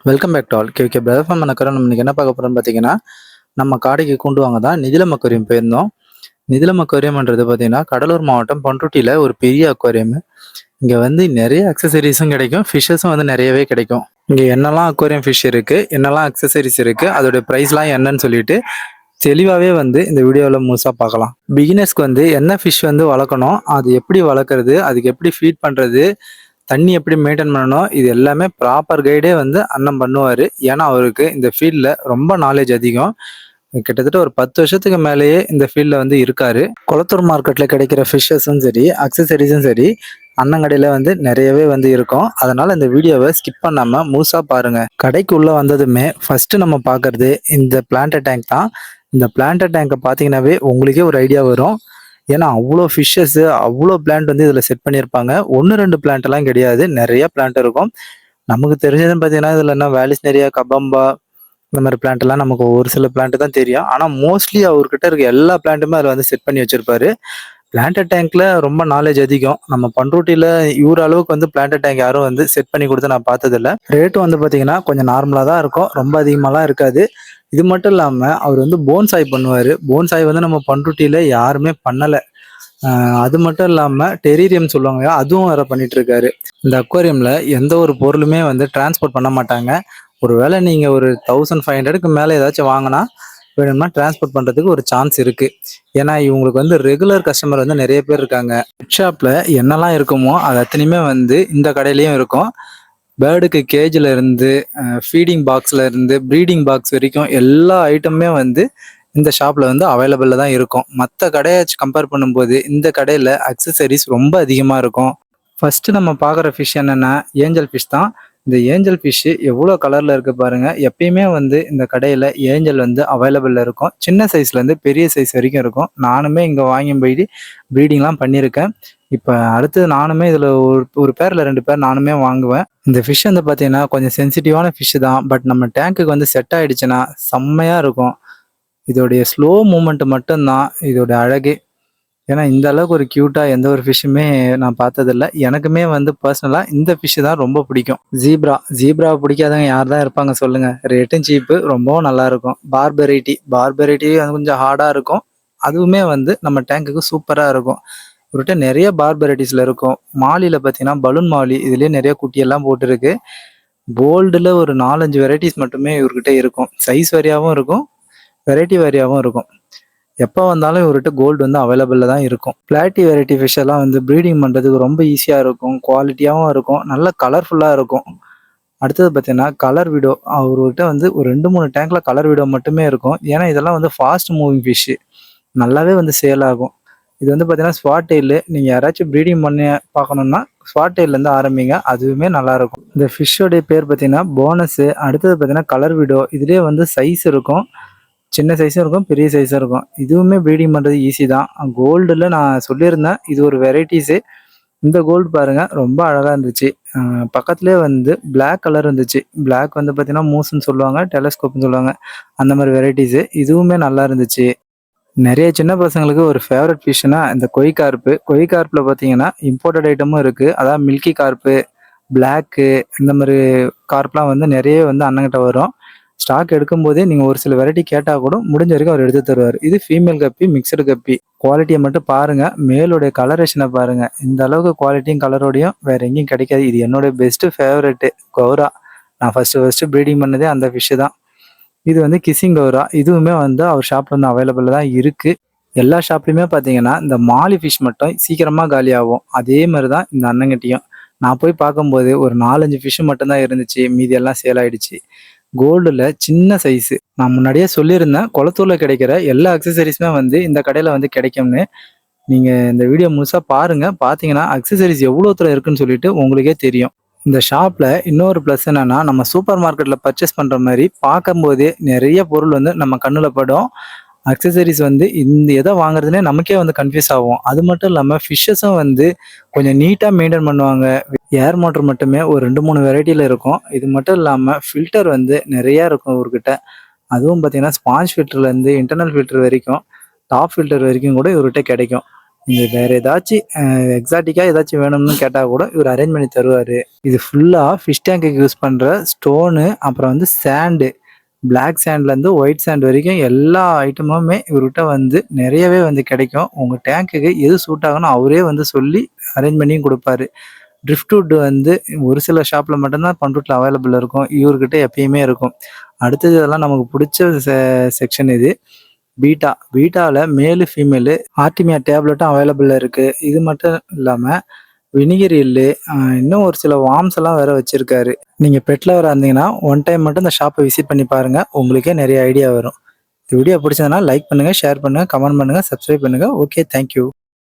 Welcome back to all KK brother farm பண்ணக்கிறோம். நம்ம இன்னைக்கு என்ன பார்க்க போகிறோம்னு பார்த்தீங்கன்னா, நம்ம காடைக்கு கொண்டு வாங்க தான் நிதிலம் அக்வேரியம் போயிருந்தோம். நிதிலம் அக்வேரியம்ன்றது பார்த்தீங்கன்னா, கடலூர் மாவட்டம் பண்ருட்டியில் ஒரு பெரிய அக்வேரியம். இங்கே வந்து நிறைய அக்சசரிஸும் கிடைக்கும், ஃபிஷ்ஷஸும் வந்து நிறையவே கிடைக்கும். இங்கே என்னெல்லாம் அக்வேரியம் ஃபிஷ் இருக்குது, என்னெல்லாம் அக்சசரிஸ் இருக்குது, அதோடைய ப்ரைஸ்லாம் என்னன்னு சொல்லிட்டு தெளிவாகவே வந்து இந்த வீடியோவில் முழுசாக பார்க்கலாம். பிகினர்ஸ்க்கு வந்து என்ன ஃபிஷ் வந்து வளர்க்கணும், அது எப்படி வளர்க்குறது, அதுக்கு எப்படி ஃபீட் பண்ணுறது, தண்ணி எப்படி மெயின்டைன் பண்ணணும், இது எல்லாமே ப்ராப்பர் கைடே வந்து அண்ணன் பண்ணுவார். ஏன்னா அவருக்கு இந்த ஃபீல்டில் ரொம்ப நாலேஜ் அதிகம். கிட்டத்தட்ட ஒரு 10 வருஷத்துக்கு மேலேயே இந்த ஃபீல்டில் வந்து இருக்காரு. குளத்தூர் மார்க்கெட்டில் கிடைக்கிற ஃபிஷ்ஷஸும் சரி, அக்சசரிஸும் சரி, அண்ணன் கடையில் வந்து நிறையவே வந்து இருக்கும். அதனால இந்த வீடியோவை ஸ்கிப் பண்ணாமல் முழுசாக பாருங்க. கடைக்கு உள்ள வந்ததுமே ஃபர்ஸ்ட் நம்ம பார்க்கறது இந்த பிளான்ட் டேங்க் தான். இந்த பிளான்ட் டேங்கை பார்த்தீங்கன்னாவே உங்களுக்கே ஒரு ஐடியா வரும். ஏன்னா அவ்வளோ ஃபிஷ்ஷஸ், அவ்வளோ பிளான்ட் வந்து இதில் செட் பண்ணியிருப்பாங்க. ஒன்று ரெண்டு பிளான்ட் எல்லாம் கிடையாது, நிறைய பிளான்ட் இருக்கும். நமக்கு தெரிஞ்சதுன்னு பார்த்தீங்கன்னா இதில் என்ன வேலிஸ்னேரியா, கபம்பா, இந்த மாதிரி பிளான்ட் எல்லாம் நமக்கு ஒரு சில பிளான்ட் தான் தெரியும். ஆனால் மோஸ்ட்லி அவர்கிட்ட இருக்க எல்லா பிளான்ட்டுமே அதில் வந்து செட் பண்ணி வச்சிருப்பாரு. பிளான்ட் டேங்க்ல ரொம்ப நாலேஜ் அதிகம். நம்ம பண்ருட்டியில் இவர் அளவுக்கு வந்து பிளான்ட் டேங்க் யாரும் வந்து செட் பண்ணி கொடுத்து நான் பார்த்ததில்ல. ரேட்டும் வந்து பார்த்தீங்கன்னா கொஞ்சம் நார்மலாக தான் இருக்கும், ரொம்ப அதிகமாகலாம் இருக்காது. இது மட்டும் இல்லாமல் அவர் வந்து போன்சாய் பண்ணுவார். போன்சாய் வந்து நம்ம பண்ருட்டியில் யாருமே பண்ணலை. அது மட்டும் இல்லாமல் டெரீரியம் சொல்லுவாங்க, அதுவும் வேற பண்ணிட்டு இருக்காரு. இந்த அக்வாரியமில் எந்த ஒரு பொருளுமே வந்து டிரான்ஸ்போர்ட் பண்ண மாட்டாங்க. ஒருவேளை நீங்கள் ஒரு 1500க்கு மேலே ஏதாச்சும் வாங்கினா வேணும்னா டிரான்ஸ்போர்ட் பண்ணுறதுக்கு ஒரு சான்ஸ் இருக்குது. ஏன்னா இவங்களுக்கு வந்து ரெகுலர் கஸ்டமர் வந்து நிறைய பேர் இருக்காங்க. பெட் ஷாப்பில் என்னெல்லாம் இருக்குமோ அது அத்தனையுமே வந்து இந்த கடையிலையும் இருக்கும். பேர்டுக்கு கேஜில் இருந்து ஃபீடிங் பாக்ஸில் இருந்து ப்ரீடிங் பாக்ஸ் வரைக்கும் எல்லா ஐட்டமுமே வந்து இந்த ஷாப்பில் வந்து அவைலபிளில் தான் இருக்கும். மற்ற கடையை கம்பேர் பண்ணும்போது இந்த கடையில் அக்சசரிஸ் ரொம்ப அதிகமாக இருக்கும். ஃபஸ்ட்டு நம்ம பார்க்குற ஃபிஷ் என்னென்னா ஏஞ்சல் ஃபிஷ் தான். இந்த ஏஞ்சல் ஃபிஷ்ஷு எவ்வளோ கலரில் இருக்குது பாருங்கள். எப்பயுமே வந்து இந்த கடையில் ஏஞ்சல் வந்து அவைலபிளில் இருக்கும். சின்ன சைஸ்லேருந்து பெரிய சைஸ் வரைக்கும் இருக்கும். நானுமே இங்கே வாங்கி போயிட்டு ப்ரீடிங்லாம் பண்ணியிருக்கேன். இப்போ அடுத்தது நானுமே இதில் ஒரு பேர் இல்லை 2 பேர் நானுமே வாங்குவேன். இந்த ஃபிஷ் வந்து பார்த்தீங்கன்னா கொஞ்சம் சென்சிட்டிவான ஃபிஷ்ஷு தான். பட் நம்ம டேங்க்குக்கு வந்து செட் ஆகிடுச்சுன்னா செம்மையாக இருக்கும். இதோடைய ஸ்லோ மூமெண்ட் மட்டும்தான் இதோட அழகே. ஏன்னா இந்த அளவுக்கு ஒரு க்யூட்டாக எந்த ஒரு ஃபிஷ்ஷுமே நான் பார்த்ததில்ல. எனக்குமே வந்து பர்சனலாக இந்த ஃபிஷ்ஷு தான் ரொம்ப பிடிக்கும். ஜீப்ராவை பிடிக்காதவங்க யார் தான் இருப்பாங்க சொல்லுங்கள். ரேட்டும் சீப்பு, ரொம்பவும் நல்லாயிருக்கும். பார்பெரைட்டி வந்து கொஞ்சம் ஹார்டாக இருக்கும். அதுவுமே வந்து நம்ம டேங்குக்கு சூப்பராக இருக்கும். இவர்கிட்ட நிறைய பார்பெரைட்டிஸில் இருக்கும். மாலியில் பார்த்தீங்கன்னா பலூன் மாலி, இதுலேயே நிறைய குட்டியெல்லாம் போட்டுருக்கு. கோல்டில் ஒரு 4-5 வெரைட்டிஸ் மட்டுமே இவர்கிட்ட இருக்கும். சைஸ் வரியாகவும் இருக்கும், வெரைட்டி வேரியாகவும் இருக்கும். எப்போ வந்தாலும் இவர்கிட்ட கோல்டு வந்து அவைலபிளில் தான் இருக்கும். பிளாட்டி வெரைட்டி ஃபிஷ் எல்லாம் வந்து ப்ரீடிங் பண்ணுறதுக்கு ரொம்ப ஈஸியாக இருக்கும், குவாலிட்டியாகவும் இருக்கும், நல்ல கலர்ஃபுல்லாக இருக்கும். அடுத்தது பார்த்தீங்கன்னா கலர் விடோ. அவர்கிட்ட வந்து ஒரு 2-3 டேங்க்ல கலர் விடோ மட்டுமே இருக்கும். ஏன்னா இதெல்லாம் வந்து ஃபாஸ்ட் மூவிங் ஃபிஷ்ஷு, நல்லாவே வந்து சேல் ஆகும். இது வந்து பார்த்தீங்கன்னா ஸ்பாட் டெயிலு. நீங்கள் யாராச்சும் ப்ரீடிங் பண்ணி பார்க்கணுன்னா ஸ்பாட் டெயிலேருந்து ஆரம்பிங்க, அதுவுமே நல்லாயிருக்கும். இந்த ஃபிஷ்ஷோடைய பேர் பார்த்தீங்கன்னா போனஸு. அடுத்தது பார்த்தீங்கன்னா கலர் விடோ. இதுலேயே வந்து சைஸ் இருக்கும், சின்ன சைஸும் இருக்கும், பெரிய சைஸும் இருக்கும். இதுவுமே ப்ரீடிங் பண்ணுறது ஈஸி தான். கோல்டில் நான் சொல்லியிருந்தேன், இது ஒரு வெரைட்டிஸு. இந்த கோல்டு பாருங்கள், ரொம்ப அழகாக இருந்துச்சு. பக்கத்துலேயே வந்து பிளாக் கலர் இருந்துச்சு. பிளாக் வந்து பார்த்தீங்கன்னா மூஸ்ன்னு சொல்லுவாங்க, டெலஸ்கோப்னு சொல்லுவாங்க, அந்த மாதிரி வெரைட்டிஸு. இதுவுமே நல்லா இருந்துச்சு. நிறைய சின்ன பசங்களுக்கு ஒரு ஃபேவரட் ஃபிஷ்னா இந்த கொய் கார்ப்பு. கொய் கார்ப்பில் பார்த்தீங்கன்னா இம்போர்ட்டட் ஐட்டமும் இருக்குது. அதாவது மில்கி கார்ப்பு, பிளாக்கு, இந்த மாதிரி கார்ப்லாம் வந்து நிறைய வந்து அண்ணங்கிட்ட வரும். ஸ்டாக் எடுக்கும்போதே நீங்கள் ஒரு சில வெரைட்டி கேட்டால் கூட முடிஞ்ச வரைக்கும் அவர் எடுத்து தருவார். இது ஃபீமேல் கப்பி, மிக்சடு கப்பி. குவாலிட்டியை மட்டும் பாருங்கள், மேலோடைய கலரேஷனை பாருங்கள். இந்த அளவுக்கு குவாலிட்டியும் கலரோடையும் வேறு எங்கேயும் கிடைக்காது. இது என்னுடைய பெஸ்ட்டு ஃபேவரெட்டு கௌரா. நான் ஃபஸ்ட்டு ப்ரீடிங் பண்ணதே அந்த ஃபிஷ்ஷு தான். இது வந்து கிசிங் கௌரா. இதுவுமே வந்து அவர் ஷாப்பில் வந்து அவைலபிளில் தான் இருக்குது. எல்லா ஷாப்லையுமே பார்த்தீங்கன்னா இந்த மாலி ஃபிஷ் மட்டும் சீக்கிரமாக காலியாகும். அதே மாதிரி தான் இந்த அண்ணங்கிட்டையும். நான் போய் பார்க்கும்போது ஒரு 4-5 ஃபிஷ்ஷு மட்டும்தான் இருந்துச்சு, மீதி எல்லாம் சேல் ஆகிடுச்சு. கோல்டில் சின்ன சைஸு. நான் முன்னாடியே சொல்லியிருந்தேன், குளத்தூரில் கிடைக்கிற எல்லா அக்சசரிஸுமே வந்து இந்த கடையில் வந்து கிடைக்கும்னு. நீங்கள் இந்த வீடியோ முழுசாக பாருங்கள். பார்த்தீங்கன்னா அக்சசரிஸ் எவ்வளோ தூரம் இருக்குன்னு சொல்லிட்டு உங்களுக்கே தெரியும். இந்த ஷாப்பில் இன்னொரு ப்ளஸ் என்னென்னா, நம்ம சூப்பர் மார்க்கெட்டில் பர்ச்சேஸ் பண்ணுற மாதிரி பார்க்கும்போதே நிறைய பொருள் வந்து நம்ம கண்ணில் படும். அக்சசரிஸ் வந்து இந்த எதை வாங்குறதுனே நமக்கே வந்து கன்ஃபியூஸ் ஆகும். அது மட்டும் இல்லாமல் ஃபிஷ்ஷஸும் வந்து கொஞ்சம் நீட்டாக மெயின்டைன் பண்ணுவாங்க. ஏர் மோட்டர் மட்டுமே ஒரு 2-3 வெரைட்டியில் இருக்கும். இது மட்டும் இல்லாமல் ஃபில்டர் வந்து நிறையா இருக்கும் இவர்கிட்ட. அதுவும் பார்த்தீங்கன்னா ஸ்பாஞ்ச் ஃபில்டர்லேருந்து இன்டர்னல் ஃபில்டர் வரைக்கும், டாப் ஃபில்டர் வரைக்கும் கூட இவர்கிட்ட கிடைக்கும். நீங்க வேற ஏதாச்சும் எக்ஸாட்டிக்கா ஏதாச்சும் வேணும்னு கேட்டா கூட இவர் அரேஞ்ச் பண்ணி தருவாரு. இது ஃபுல்லா ஃபிஷ் டேங்க்குக்கு யூஸ் பண்ற ஸ்டோனு, அப்புறம் வந்து சாண்டு. பிளாக் சாண்ட்லேருந்து ஒயிட் சாண்ட் வரைக்கும் எல்லா ஐட்டமுமே இவர்கிட்ட வந்து நிறையவே வந்து கிடைக்கும். உங்க டேங்க்குக்கு எது சூட் ஆகும்னு அவரே வந்து சொல்லி அரேஞ்ச் பண்ணியும் குடுப்பாரு. ட்ரிஃப்ட்வுட் வந்து ஒரு சில ஷாப்ல மட்டும் தான் பண்ருட்ல அவைலபிள் இருக்கும். இவர்கிட்ட எப்பயுமே இருக்கும். அடுத்தது இதெல்லாம் நமக்கு புடிச்ச செக்ஷன் இது. பீட்டால மேலு, ஃபீமேலு ஆர்டிமியா டேப்லெட்டும் அவைலபிள்ல இருக்கு. இது மட்டும் இல்லாம வினிகர் எள்ளு, இன்னும் ஒரு சில வார்ம்ஸ் எல்லாம் வேற வச்சிருக்காரு. நீங்க பெட் லவ்வரா இருந்தீங்கன்னா, ஒன் டைம் மட்டும் இந்த ஷாப்ப விசிட் பண்ணி பாருங்க. உங்களுக்கே நெறைய ஐடியா வரும். இந்த வீடியோ பிடிச்சதுன்னா லைக் பண்ணுங்க, ஷேர் பண்ணுங்க, கமெண்ட் பண்ணுங்க, சப்ஸ்கிரைப் பண்ணுங்க. Okay, thank you.